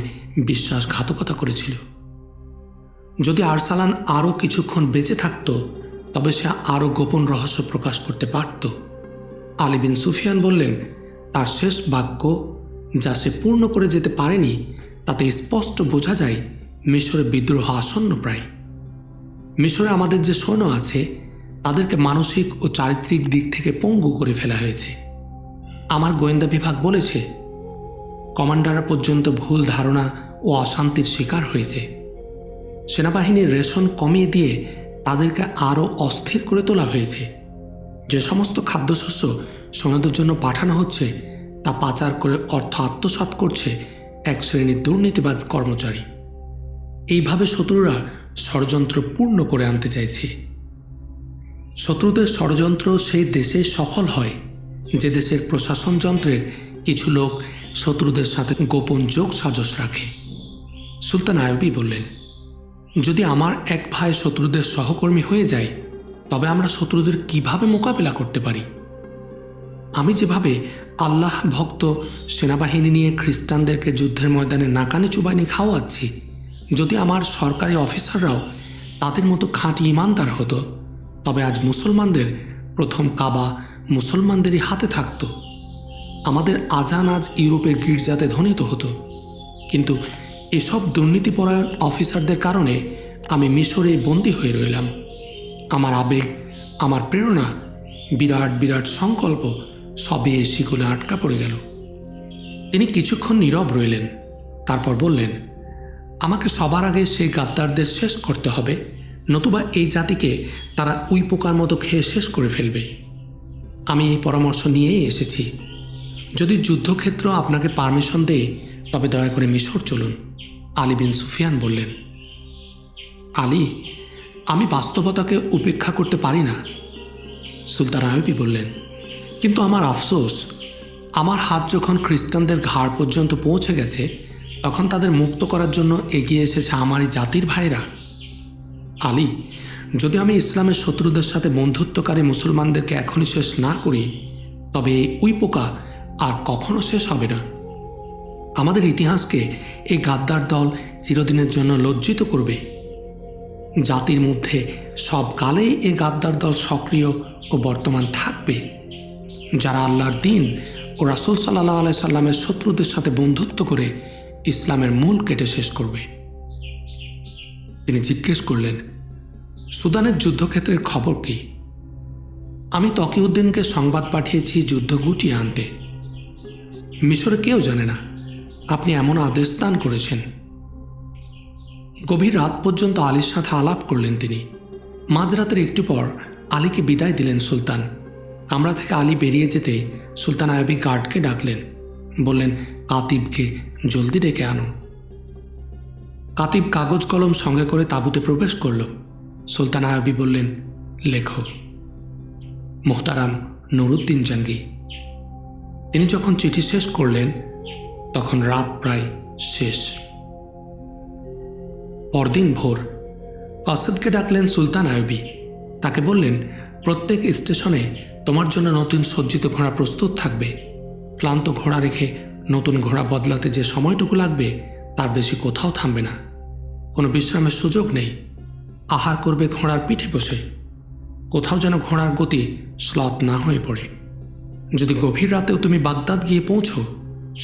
বিশ্বাসঘাতকতা করেছিল। যদি আরসালান আরও কিছুক্ষণ বেঁচে থাকত তবে সে আরও গোপন রহস্য প্রকাশ করতে পারত। আলী বিন সুফিয়ান বললেন, তার শেষ বাক্য যা সে পূর্ণ করে যেতে পারেনি তাতে স্পষ্ট বোঝা যায় মিশরে বিদ্রোহ আসন্ন প্রায়। মিশরে আমাদের যে সৈন্য আছে তাদেরকে মানসিক ও চারিত্রিক দিক থেকে পঙ্গু করে ফেলা হয়েছে। আমার গোয়েন্দা বিভাগ বলেছে কমান্ডাররা পর্যন্ত ভুল ধারণা ও অশান্তির শিকার হয়েছে। সেনাবাহিনীর রেশন কমিয়ে দিয়ে তাদেরকে আরও অস্থির করে তোলা হয়েছে। যে সমস্ত খাদ্যশস্য সৈন্যদের জন্য পাঠানো হচ্ছে তা পাচার করে অর্থ আত্মসাৎ করছে এক শ্রেণীর দুর্নীতিবাজ কর্মচারী। এইভাবে শত্রুরা ষড়যন্ত্র পূর্ণ করে আনতে চাইছে। শত্রুদের ষড়যন্ত্র সেই দেশে সফল হয় যে দেশের প্রশাসন যন্ত্রের কিছু লোক শত্রুদের সাথে গোপন যোগ সাজস রাখে। সুলতান আইয়ুবী বললেন, যদি আমার এক ভাই শত্রুদের সহকর্মী হয়ে যায় তবে আমরা শত্রুদের কিভাবে মোকাবেলা করতে পারি? আমি যেভাবে আল্লাহ ভক্ত সেনাবাহিনী নিয়ে খ্রিস্টানদেরকে যুদ্ধের ময়দানে নাকানি চুবানি খাওয়াচ্ছি, যদি আমার সরকারি অফিসাররাও তাদের মতো খাঁটি ইমানদার হতো তবে আজ মুসলমানদের প্রথম কাবা মুসলমানদেরই হাতে থাকত। আমাদের আজান আজ ইউরোপের গির্জাতে ধ্বনিত হতো। কিন্তু এসব দুর্নীতিপরায়ণ অফিসারদের কারণে আমি মিশরে বন্দী হয়ে রইলাম। আমার আবেগ, আমার প্রেরণা, বিরাট বিরাট সংকল্প সবই এই শিকলে আটকা পড়ে গেল। তিনি কিছুক্ষণ নীরব রইলেন, তারপর বললেন, আমাকে সবার আগে সেই গাদ্দারদের শেষ করতে হবে, নতুবা এই জাতিকে তারা উই পোকার মতো খেয়ে শেষ করে ফেলবে। আমি এই পরামর্শ নিয়েই এসেছি। যদি যুদ্ধক্ষেত্র আপনাকে পারমিশন দেয় তবে দয়া করে মিশর চলুন। আলী বিন সুফিয়ান বললেন, আলী, আমি বাস্তবতাকে উপেক্ষা করতে পারি না। সুলতান আইয়ুবী বললেন, কিন্তু আমার আফসোস, আমার হাত যখন খ্রিস্টানদের ঘাড় পর্যন্ত পৌঁছে গেছে তখন তাদের মুক্ত করার জন্য এগিয়ে এসেছে আমারই জাতির ভাইরা। আলী, যদি আমি ইসলামের শত্রুদের সাথে বন্ধুত্বকারী মুসলমানদেরকে এখনই শেষ না করি তবে এই উই পোকা আর কখনো শেষ হবে না। আমাদের ইতিহাসকে এই গাদ্দার দল চিরদিনের জন্য লজ্জিত করবে। জাতির মধ্যে সব কালেই এই গাদ্দার দল সক্রিয় ও বর্তমান থাকবে। যারা আল্লাহর দ্বীন ও ও রাসূল সাল্লাল্লাহু আলাইহি সাল্লামের শত্রুদের সাথে বন্ধুত্ব করে ইসলামের মূল কেটে শেষ করবে। তিনি জিজ্ঞেস করলেন, সুদানের যুদ্ধক্ষেত্রের খবর কি? আমি তকিউদ্দিনকে সংবাদ পাঠিয়েছি যুদ্ধ গুটিয়ে আনতে। মিশরে কেউ জানে না আপনি এমন আদেশ দান করেছেন। গভীর রাত পর্যন্ত আলীর সাথে আলাপ করলেন তিনি। মাঝরাতের একটু পর আলীকে বিদায় দিলেন সুলতান। কামরা থেকে আলী বেরিয়ে যেতে সুলতান আইয়ুবী গার্ডকে ডাকলেন, বললেন, কাতিবকে জলদি ডেকে আনো। কাতিব কাগজ কলম সঙ্গে করে তাঁবুতে প্রবেশ করল। সুলতান আইয়ুবী বললেন, লেখো। মোহতারাম নুরুদ্দিন জঙ্গি। তিনি যখন চিঠি শেষ করলেন তখন রাত প্রায় শেষ। পরদিন ভোর কসেদকে ডাকলেন সুলতান আইয়ুবী। তাকে বললেন, প্রত্যেক স্টেশনে তোমার জন্য নতুন সজ্জিত ঘোড়া প্রস্তুত থাকবে। ক্লান্ত ঘোড়া রেখে নতুন ঘোড়া বদলাতে যে সময়টুকু লাগবে তার বেশি কোথাও থামবে না। কোনো বিশ্রামের সুযোগ নেই। আহার করবে ঘোড়ার পিঠে বসে। কোথাও যেন ঘোড়ার গতি শ্লথ না হয়ে পড়ে। যদি গভীর রাতেও তুমি বাগদাদ গিয়ে পৌঁছো,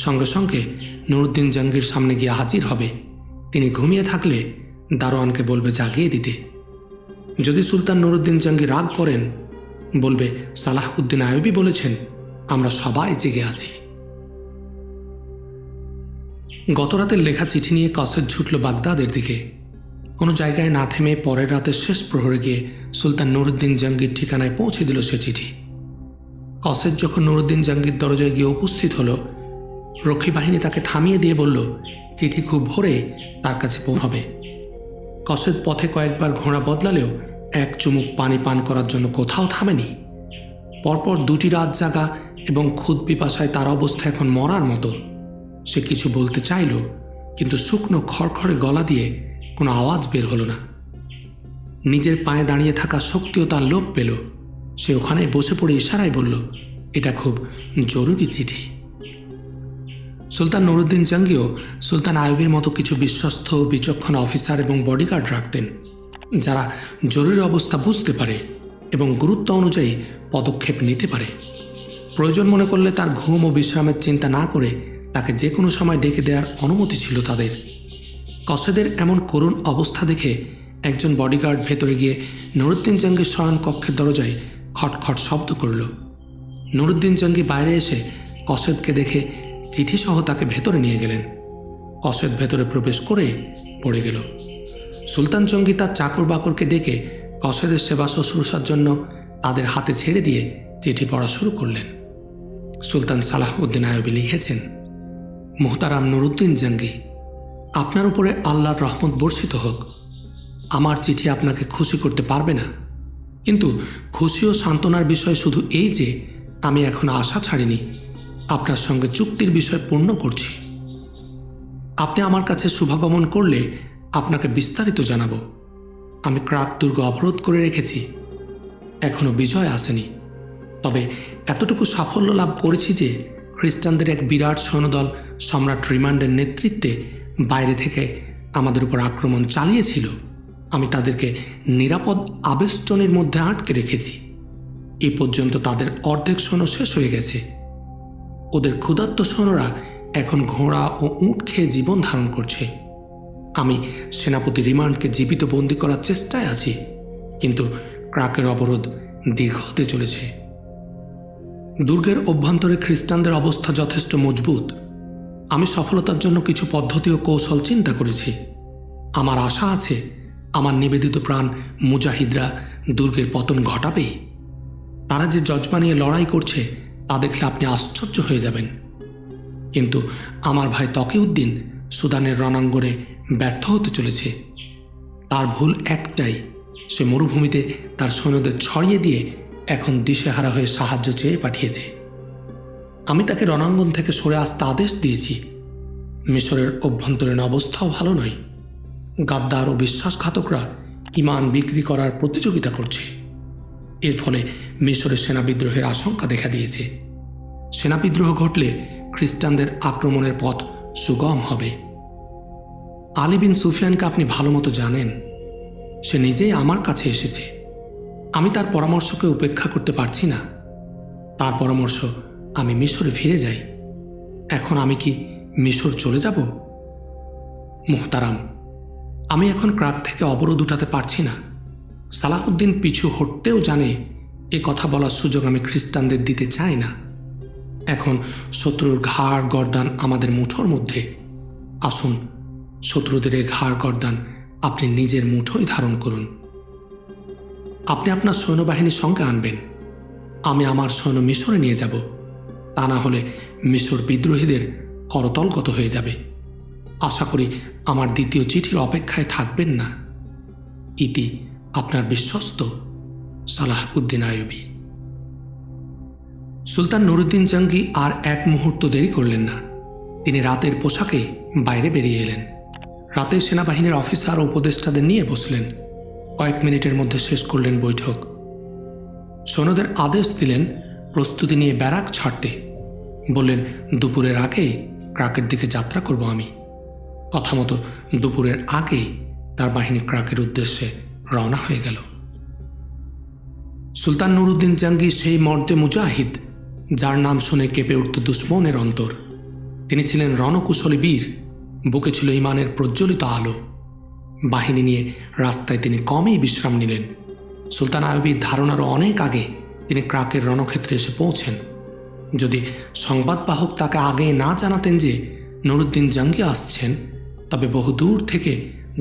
সঙ্গে সঙ্গে নুরুদ্দিন জঙ্গির সামনে গিয়ে হাজির হবে। তিনি ঘুমিয়ে থাকলে দারোয়ানকে বলবে জাগিয়ে দিতে। যদি সুলতান নুরুদ্দিন জঙ্গি রাগ করেন, বলবে সালাহউদ্দিন আইয়ুবী বলেছেন আমরা সবাই জেগে আছি। গতরাতের লেখা চিঠি নিয়ে কসেদ ছুটল বাগদাদের দিকে। কোনো জায়গায় না থেমে পরের রাতের শেষ প্রহরে গিয়ে সুলতান নুরুদ্দিন জঙ্গির ঠিকানায় পৌঁছে দিল সে চিঠি। কসেদ যখন নুরুদ্দিন জঙ্গির দরজায় গিয়ে উপস্থিত হল, রক্ষী বাহিনী তাকে থামিয়ে দিয়ে বলল, চিঠি খুব ভোরে তার কাছে পৌঁছাবে। কসেদ পথে কয়েকবার ঘোড়া বদলালেও এক চুমুক পানি পান করার জন্য কোথাও থামেনি। পরপর 2টি রাত জাগা এবং ক্ষুদ পিপাসায় তার অবস্থা এখন মরার মতো। সে কিছু বলতে চাইল, কিন্তু শুকনো খড়খড়ে গলা দিয়ে কোনো আওয়াজ বের হলো না। নিজের পায়ে দাঁড়িয়ে থাকা শক্তিও তার লোপ পেল। সে ওখানে বসে পড়ে ইশারায় বলল, এটা খুব জরুরি চিঠি। সুলতান নুরুদ্দিন জঙ্গিও সুলতান আইয়ুবীর মতো কিছু বিশ্বস্ত বিচক্ষণ অফিসার এবং বডিগার্ড রাখতেন, যারা জরুরি অবস্থা বুঝতে পারে এবং গুরুত্ব অনুযায়ী পদক্ষেপ নিতে পারে। প্রয়োজন মনে করলে তার ঘুম ও বিশ্রামের চিন্তা না করে তাকে যে কোনো সময় ডেকে দেওয়ার অনুমতি ছিল তাদের। কসেদের এমন করুণ অবস্থা দেখে একজন বডিগার্ড ভেতরে গিয়ে নুরুদ্দিন জঙ্গির শয়ন কক্ষের দরজায় খটখট শব্দ করল। নুরুদ্দিন জঙ্গি বাইরে এসে কসেদকে দেখে চিঠি সহ তাকে ভেতরে নিয়ে গেলেন। কসেদ ভেতরে প্রবেশ করে পড়ে গেল। সুলতান জঙ্গি তার চাকর বাকরকে ডেকে কসেদের সেবা শুশ্রূষার জন্য তাদের হাতে ছেড়ে দিয়ে চিঠি পড়া শুরু করলেন। সুলতান সালাহউদ্দিন আইয়ুবী লিখেছেন, মোহতারাম নুরুদ্দিন জঙ্গি, আপনার উপরে আল্লাহর রহমত বর্ষিত হোক। আমার চিঠি আপনাকে খুশি করতে পারবে না, কিন্তু খুশি ও সান্ত্বনার বিষয় শুধু এই যে আমি এখন আশা ছাড়িনি, আপনার সঙ্গে চুক্তির বিষয় পূর্ণ করছি। আপনি আমার কাছে শুভাগমন করলে আপনাকে বিস্তারিত জানাব। আমি ক্রাক দুর্গ অবরোধ করে রেখেছি। এখনো বিজয় আসেনি, তবে এতটুকু সাফল্য লাভ করেছি যে খ্রিস্টানদের এক বিরাট সৈন্যদল সম্রাট রিমান্ডের নেতৃত্বে বাইরে থেকে আমাদের উপর আক্রমণ চালিয়েছিল। আমি তাদেরকে নিরাপদ আবেষ্টনীর মধ্যে আটকে রেখেছি। এ পর্যন্ত তাদের অর্ধেক সৈন্য শেষ হয়ে গেছে। ওদের ক্ষুধার্ত সৈন্যরা এখন ঘোড়া ও উট খেয়ে জীবন ধারণ করছে। আমি সেনাপতি রিমান্ডকে জীবিত বন্দী করার চেষ্টায় আছি, কিন্তু ক্রাকের অবরোধ দীর্ঘ হতে চলেছে। দুর্গের অভ্যন্তরে খ্রিস্টানদের অবস্থা যথেষ্ট মজবুত। আমি সফলতার জন্য কিছু পদ্ধতি ও কৌশল চিন্তা করেছি। আমার আশা আছে আমার নিবেদিত প্রাণ মুজাহিদরা দুর্গের পতন ঘটাবেই। তারা যে যজমা নিয়ে লড়াই করছে তা দেখলে আপনি আশ্চর্য হয়ে যাবেন। কিন্তু আমার ভাই তকিউদ্দিন সুদানের রণাঙ্গনে ব্যর্থ হতে চলেছে। তার ভুল একটাই, সে মরুভূমিতে তার সৈন্যদের ছড়িয়ে দিয়ে এখন দিশেহারা হয়ে সাহায্য চেয়ে পাঠিয়েছে। আমি তাকে রণাঙ্গন থেকে সরে আসতে আদেশ দিয়েছি। মিশরের অভ্যন্তরীণ অবস্থাও ভালো নয়। গাদ্দার ও বিশ্বাসঘাতকরা ইমান বিক্রি করার প্রতিযোগিতা করছে। এর ফলে মিশরের সেনা বিদ্রোহের আশঙ্কা দেখা দিয়েছে। সেনা বিদ্রোহ ঘটলে খ্রিস্টানদের আক্রমণের পথ সুগম হবে। আলী বিন সুফিয়ানকে আপনি ভালো মতো জানেন। সে নিজেই আমার কাছে এসেছে। আমি তার পরামর্শকে উপেক্ষা করতে পারছি না। তার পরামর্শ আমি মিশরে ফিরে যাই। এখন আমি কি মিশর চলে যাব? মুহতারাম, আমি এখন ক্রাক থেকে অবরোধ উঠাতে পারছি না। সালাহুদ্দিন পিছু হটতেও জানে এ কথা বলার সুযোগ আমি খ্রিস্টানদের দিতে চাই না। এখন শত্রুর ঘাড় গর্দান আমাদের মুঠোর মধ্যে। আসুন, শত্রুদের এ ঘাড় গর্দান আপনি নিজের মুঠোয় ধারণ করুন। আপনি আপনার সৈন্যবাহিনীর সঙ্গে আনবেন। আমি আমার সৈন্য মিশরে নিয়ে যাব। তা না হলে মিশর বিদ্রোহীদের করতলগত হয়ে যাবে। আশা করি আমার দ্বিতীয় চিঠির অপেক্ষায় থাকবেন না। ইতি আপনার বিশ্বস্ত সালাহউদ্দিন আইয়ুবী। সুলতান নুরুদ্দিন জঙ্গি আর এক মুহূর্ত দেরি করলেন না। তিনি রাতের পোশাকে বাইরে বেরিয়ে এলেন। রাতে সেনাবাহিনীর অফিসার ও উপদেষ্টাদের নিয়ে বসলেন। কয়েক মিনিটের মধ্যে শেষ করলেন বৈঠক। সৈন্যদের আদেশ দিলেন প্রস্তুতি নিয়ে ব্যারাক ছাড়তে। বললেন, দুপুরের আগেই ক্রাকের দিকে যাত্রা করব আমি। কথা মতো দুপুরের আগেই তার বাহিনী ক্রাকের উদ্দেশ্যে রওনা হয়ে গেল। সুলতান নুরুদ্দিন জঙ্গি সেই মর্দে মুজাহিদ যার নাম শুনে কেঁপে উঠত দুশ্মনের অন্তর। তিনি ছিলেন রণকুশলী বীর, বুকে ছিল ইমানের প্রজ্বলিত আলো। বাহিনী নিয়ে রাস্তায় তিনি কমই বিশ্রাম নিলেন। সুলতান আইয়ুবীর ধারণারও অনেক আগে তিনি ক্রাকের রণক্ষেত্রে এসে পৌঁছেন। যদি সংবাদবাহক তাকে আগে না জানাতেন যে নুরুদ্দিন জঙ্গি আসছেন, তবে বহু দূর থেকে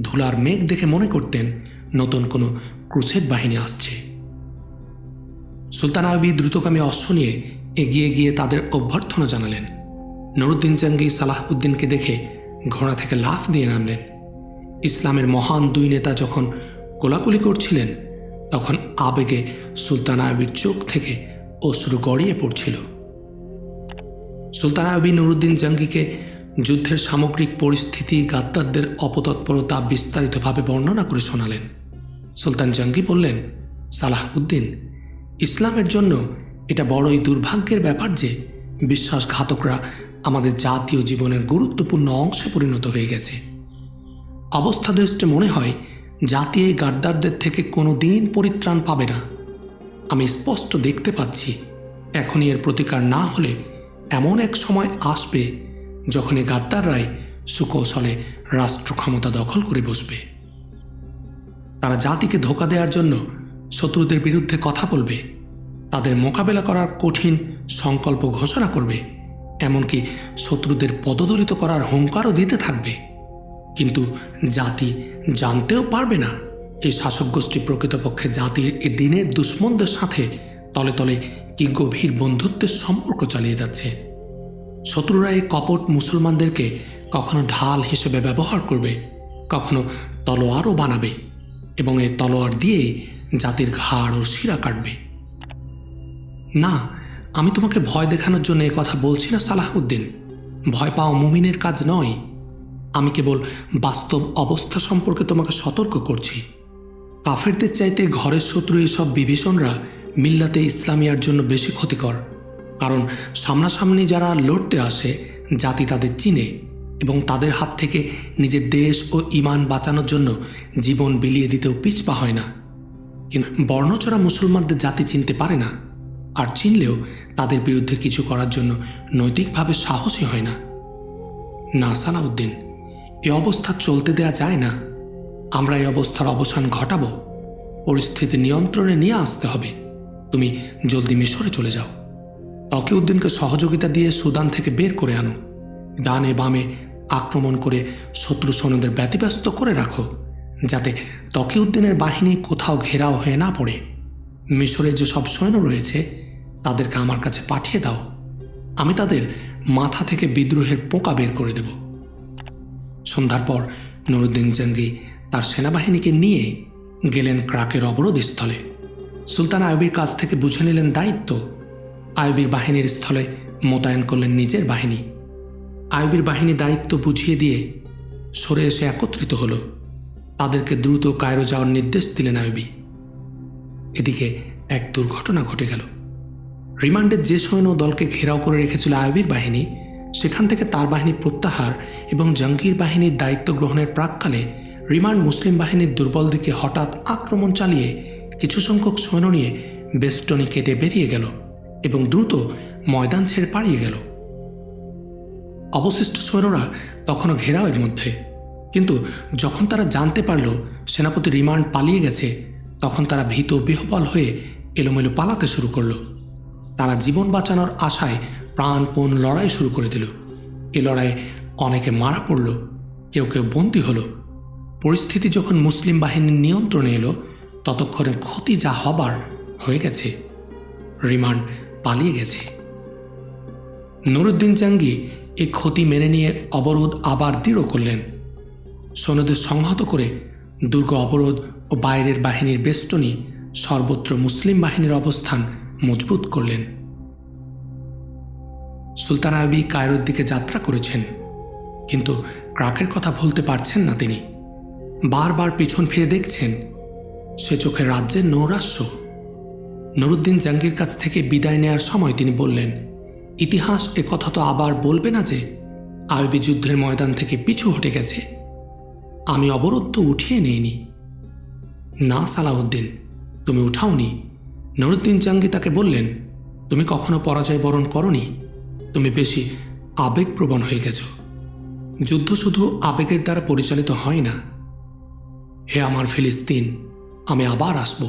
ধুলার মেঘ দেখে মনে করতেন নতুন কোনো ক্রুসেড বাহিনী আসছে। সুলতান আইয়ুবী দ্রুতগামী অশ্ব নিয়ে এগিয়ে গিয়ে তাদের অভ্যর্থনা জানালেন। নুরুদ্দিন জঙ্গি সালাহউদ্দিনকে দেখে ঘোড়া থেকে লাফ দিয়ে নামলেন। ইসলামের মহান দুই নেতা যখন কোলাকুলি করছিলেন, তখন আবেগে সুলতান আইয়ুবীর চোখ থেকে অশ্রু গড়িয়ে পড়ছিল। সুলতান আইয়ুবী নুরুদ্দিন জঙ্গিকে যুদ্ধের সামগ্রিক পরিস্থিতি, গাদ্দারদের অপতৎপরতা বিস্তারিতভাবে বর্ণনা করে শোনালেন। সুলতান জঙ্গি বললেন, সালাহউদ্দিন, ইসলামের জন্য এটা বড়ই দুর্ভাগ্যের ব্যাপার যে বিশ্বাসঘাতকরা আমাদের জাতীয় জীবনের গুরুত্বপূর্ণ অংশে পরিণত হয়ে গেছে। অবস্থা দৃষ্টে মনে হয় জাতি এই গাদ্দারদের থেকে কোনো দিন পরিত্রাণ পাবে না। আমি স্পষ্ট দেখতে পাচ্ছি এখনই এর প্রতিকার না হলে এমন এক সময় আসবে যখন এই গাদ্দাররাই সুকৌশলে রাষ্ট্র ক্ষমতা দখল করে বসবে। তারা জাতিকে ধোঁকা দেওয়ার জন্য শত্রুদের বিরুদ্ধে কথা বলবে, তাদের মোকাবেলা করার কঠিন সংকল্প ঘোষণা করবে, এমনকি শত্রুদের পদদলিত করার হুঙ্কারও দিতে থাকবে। কিন্তু জাতি জানতেও পারবে না এই শাসক গোষ্ঠী প্রকৃতপক্ষে জাতির এ দিনের দুশ্মনদের সাথে তলে তলে কি গভীর বন্ধুত্বের সম্পর্ক চালিয়ে যাচ্ছে। শত্রুরা এই কপট মুসলমানদেরকে কখনো ঢাল হিসেবে ব্যবহার করবে, কখনো তলোয়ারও বানাবে এবং এই তলোয়ার দিয়ে জাতির ঘাড় ও শিরা কাটবে। না, আমি তোমাকে ভয় দেখানোর জন্য এ কথা বলছি না সালাহউদ্দিন। ভয় পাওয়া মুমিনের কাজ নয়। আমি কেবল বাস্তব অবস্থা সম্পর্কে তোমাকে সতর্ক করছি। কাফেরদের চাইতে ঘরের শত্রু এসব বিভীষণরা মিল্লাতে ইসলামিয়ার জন্য বেশি ক্ষতিকর। কারণ সামনাসামনি যারা লড়তে আসে, জাতি তাদের চিনে এবং তাদের হাত থেকে নিজের দেশ ও ঈমান বাঁচানোর জন্য জীবন বিলিয়ে দিতেও পিছপা হয় না। কিন্তু বর্ণচরা মুসলমানদের জাতি চিনতে পারে না, আর চিনলেও তাদের বিরুদ্ধে কিছু করার জন্য নৈতিকভাবে সাহসী হয় না। না সালাউদ্দিন, এ অবস্থা চলতে দেয়া যায় না। আমরা এই অবস্থার অবসান ঘটাবো। পরিস্থিতি নিয়ন্ত্রণে নিয়ে আসতে হবে। তুমি জলদি মিশরে চলে যাও। তকিউদ্দিনকে সহযোগিতা দিয়ে সুদান থেকে বের করে আনো। ডানে বামে আক্রমণ করে শত্রু সৈন্যদের ব্যতিব্যস্ত করে রাখো, যাতে তকিউদ্দিনের বাহিনী কোথাও ঘেরাও হয়ে না পড়ে। মিশরে যে সব সৈন্য রয়েছে তাদেরকে আমার কাছে পাঠিয়ে দাও। আমি তাদের মাথা থেকে বিদ্রোহের পোকা বের করে দেব। সন্ধ্যার পর নুরুদ্দিন জঙ্গি তার সেনাবাহিনীকে নিয়ে গেলেন ক্রাকের অবরোধ স্থলে। সুলতান আইয়ুবীর কাছ থেকে বুঝে নিলেন দায়িত্ব। আইয়ুবীর বাহিনীর স্থলে মোতায়েন করলেন নিজের বাহিনী। আইয়ুবীর বাহিনী দায়িত্ব বুঝিয়ে দিয়ে সরে এসে একত্রিত হল। তাদেরকে দ্রুত কায়রো যাওয়ার নির্দেশ দিলেন আইয়ুবী। এদিকে এক দুর্ঘটনা ঘটে গেল। রিমান্ডের যে সৈন্য দলকে ঘেরাও করে রেখেছিল আইয়ুবীর বাহিনী, সেখান থেকে তার বাহিনী প্রত্যাহার এবং জঙ্গির বাহিনীর দায়িত্ব গ্রহণের প্রাক্কালে রিমান্ড মুসলিম বাহিনীর দুর্বল দিকে হঠাৎ আক্রমণ চালিয়ে কিছু সংখ্যক সৈন্য নিয়ে বেষ্টনী কেটে বেরিয়ে গেল এবং দ্রুত ময়দান ছেড়ে পালিয়ে গেল। অবশিষ্ট সৈন্যরা তখনও ঘেরাওয়ের মধ্যে, কিন্তু যখন তারা জানতে পারল সেনাপতি রিমান্ড পালিয়ে গেছে, তখন তারা ভীত বিহ্বল হয়ে এলোমেলো পালাতে শুরু করল। তারা জীবন বাঁচানোর আশায় প্রাণপণ লড়াই শুরু করে দিল। এ লড়াইয়ে অনেকে মারা পড়ল, কেউ কেউ বন্দী হল। পরিস্থিতি যখন মুসলিম বাহিনীর নিয়ন্ত্রণে এলো, ততক্ষণে ক্ষতি যা হবার হয়ে গেছে। রিমান্ড পালিয়ে গেছে। নুরুদ্দিন জাঙ্গি এই ক্ষতি মেনে নিয়ে অবরোধ আবার দৃঢ় করলেন। সৈন্যদের সংহত করে দুর্গ অবরোধ ও বাইরের বাহিনীর বেষ্টনী সর্বত্র মুসলিম বাহিনীর অবস্থান মজবুত করলেন। সুলতান আইয়ুবী কায়রোর দিকে যাত্রা করেছেন, কিন্তু ক্রাকের কথা ভুলতে পারছেন না। তিনি বারবার পিছন ফিরে দেখছেন। সে চোখে রাজ্যের নৈরাশ্য। নুরুদ্দিন জাঙ্গির কাছ থেকে বিদায় নেয়ার সময় তিনি বললেন, ইতিহাস এ কথা তো আবার বলবে না যে আইয়ুবী যুদ্ধের ময়দান থেকে পিছু হটে গেছে। আমি অবরোধ তো উঠিয়ে নিইনি। না সালাউদ্দিন, তুমি উঠাওনি। নুরুদ্দিন জাঙ্গি তাকে বললেন, তুমি কখনো পরাজয় বরণ করনি, তুমি বেশি আবেগপ্রবণ হয়ে গেছ। যুদ্ধ শুধু আবেগের দ্বারা পরিচালিত হয় না। হে আমার ফিলিস্তিন, আমি আবার আসব।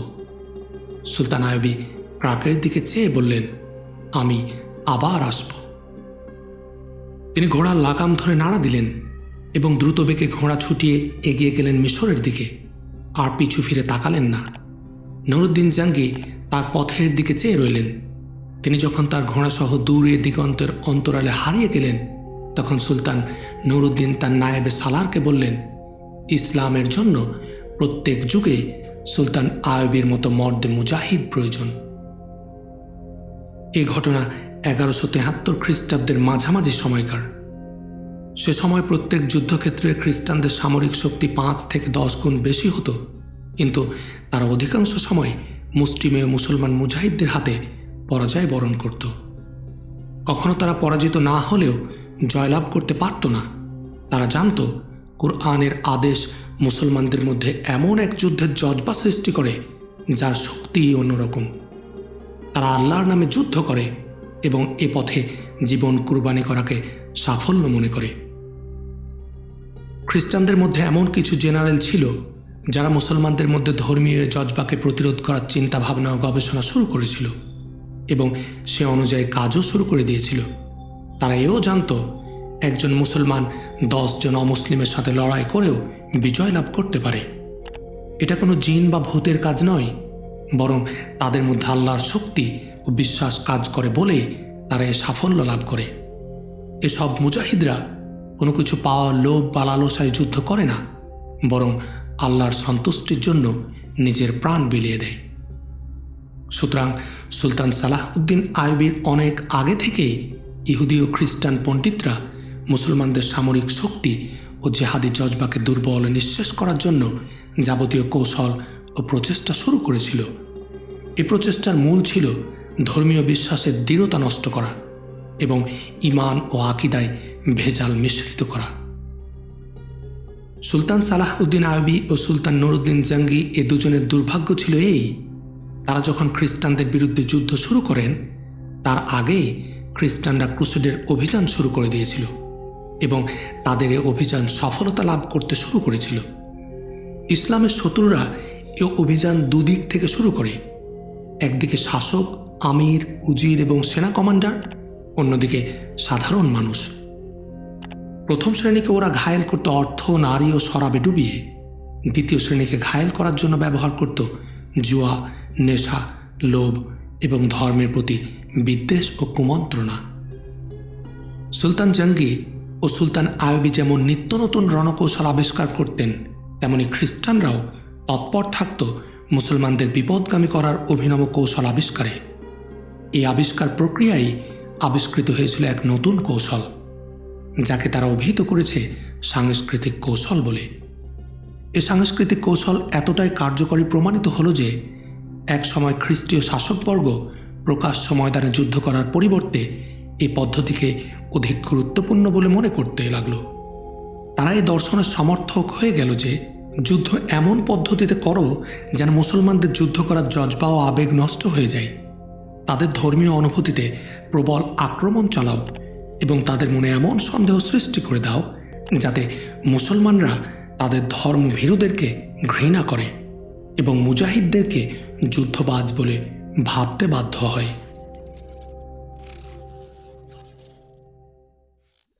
সুলতান আইয়ুবী ক্রাকের দিকে চেয়ে বললেন, আমি আবার আসব। তিনি ঘোড়ার লাগাম ধরে নাড়া দিলেন এবং দ্রুত বেগে ঘোড়া ছুটিয়ে এগিয়ে গেলেন মিশরের দিকে। আর পিছু ফিরে তাকালেন না। নুরুদ্দিন জাঙ্গি তার পথের দিকে চেয়ে রইলেন। তিনি যখন তার ঘোড়াসহ দূরে দিগন্তের অন্তরালে হারিয়ে গেলেন, তখন সুলতান নুরুদ্দিন তার নায়েবে সালারকে বললেন, ইসলামের জন্য প্রত্যেক যুগে সুলতান আইয়ুবীর মতো মর্দে মুজাহিদ প্রয়োজন। এই ঘটনা 1173 খ্রিস্টাব্দের মাঝামাঝি সময়কার। সে সময় প্রত্যেক যুদ্ধক্ষেত্রে খ্রিস্টানদের সামরিক শক্তি 5 থেকে 10 গুণ বেশি হতো, কিন্তু তারা অধিকাংশ সময় মুষ্টিমেয় মুসলমান মুজাহিদদের হাতে পরাজয় বরণ করত। কখনো তারা পরাজিত না হলেও জয়লাভ করতে পারত না। তারা জানত কুরআনের আদেশ মুসলমানদের মধ্যে এমন এক যুদ্ধের জজবা সৃষ্টি করে যার শক্তি অন্যরকম। তারা আল্লাহর নামে যুদ্ধ করে এবং এ পথে জীবন কুরবানি করাকে সাফল্য মনে করে। খ্রিস্টানদের মধ্যে এমন কিছু জেনারেল ছিল যারা মুসলমানদের মধ্যে ধর্মীয় জজবাকে প্রতিরোধ করার চিন্তা ভাবনা ও গবেষণা শুরু করেছিল এবং সে অনুযায়ী কাজও শুরু করে দিয়েছিল। তারা এও জানত একজন মুসলমান 10 জন অমুসলিমের সাথে লড়াই করেও বিজয় লাভ করতে পারে। এটা কোনো জিন বা ভূতের কাজ নয়, বরং তাদের মধ্যে আল্লাহর শক্তি ও বিশ্বাস কাজ করে বলে তারা এ সাফল্য লাভ করে। এসব মুজাহিদরা কোনো কিছু পাওয়ার লোভ বা লালসায় যুদ্ধ করে না, বরং আল্লাহর সন্তুষ্টির জন্য নিজের প্রাণ বিলিয়ে দেয়। সুতরাং সুলতান সালাহউদ্দিন আইয়ুবীর অনেক আগে থেকেই ইহুদি ও খ্রিস্টান পণ্ডিতরা মুসলমানদের সামরিক শক্তি ও জেহাদি জজবাকে দুর্বল ও নিঃশেষ করার জন্য যাবতীয় কৌশল ও প্রচেষ্টা শুরু করেছিল। এই প্রচেষ্টার মূল ছিল ধর্মীয় বিশ্বাসের দৃঢ়তা নষ্ট করা এবং ঈমান ও আকীদায় ভেজাল মিশ্রিত করা। সুলতান সালাহউদ্দিন আইয়ুবী ও সুলতান নুরুদ্দিন জাঙ্গি এ দুজনের দুর্ভাগ্য ছিল এই, তারা যখন খ্রিস্টানদের বিরুদ্ধে যুদ্ধ শুরু করেন তার আগে খ্রিস্টানরা ক্রুসেডের অভিযান শুরু করে দিয়েছিল এবং তাদের এ অভিযান সফলতা লাভ করতে শুরু করেছিল। ইসলামের শত্রুরা এ অভিযান দুদিক থেকে শুরু করে। একদিকে শাসক, আমির, উজির এবং সেনা কমান্ডার, অন্যদিকে সাধারণ মানুষ। প্রথম শ্রেণীকে ওরা ঘায়েল করত অর্থ, নারী ও শরাবে ডুবিয়ে। দ্বিতীয় শ্রেণীকে ঘায়েল করার জন্য ব্যবহার করত জুয়া, নেশা, লোভ এবং ধর্মের প্রতি বিদ্বেষ ও কুমন্ত্রণা। সুলতান জাঙ্গি ও সুলতান আইয়ুবী যেমন নিত্য নতুন রণকৌশল আবিষ্কার করতেন, তেমনি খ্রিস্টানরাও তৎপর থাকত মুসলমানদের বিপদগামী করার অভিনব কৌশল আবিষ্কারে। এই আবিষ্কার প্রক্রিয়ায় আবিষ্কৃত হয়েছিল এক নতুন কৌশল, যাকে তারা অভিহিত করেছে সাংস্কৃতিক কৌশল বলে। এ সাংস্কৃতিক কৌশল এতটাই কার্যকরী প্রমাণিত হল যে এক সময় খ্রিস্টীয় শাসকবর্গ প্রকাশ্য ময়দানে যুদ্ধ করার পরিবর্তে এই পদ্ধতিকে অধিক গুরুত্বপূর্ণ বলে মনে করতে লাগল। তারা এই দর্শনের সমর্থক হয়ে গেল যে যুদ্ধ এমন পদ্ধতিতে করো যেন মুসলমানদের যুদ্ধ করার জজবা ও আবেগ নষ্ট হয়ে যায়, তাদের ধর্মীয় অনুভূতিতে প্রবল আক্রমণ চালাও এবং তাদের মনে এমন সন্দেহ সৃষ্টি করে দাও যাতে মুসলমানরা তাদের ধর্মভীরুদেরকে ঘৃণা করে এবং মুজাহিদদেরকে যুদ্ধবাজ বলে ভাবতে বাধ্য হয়।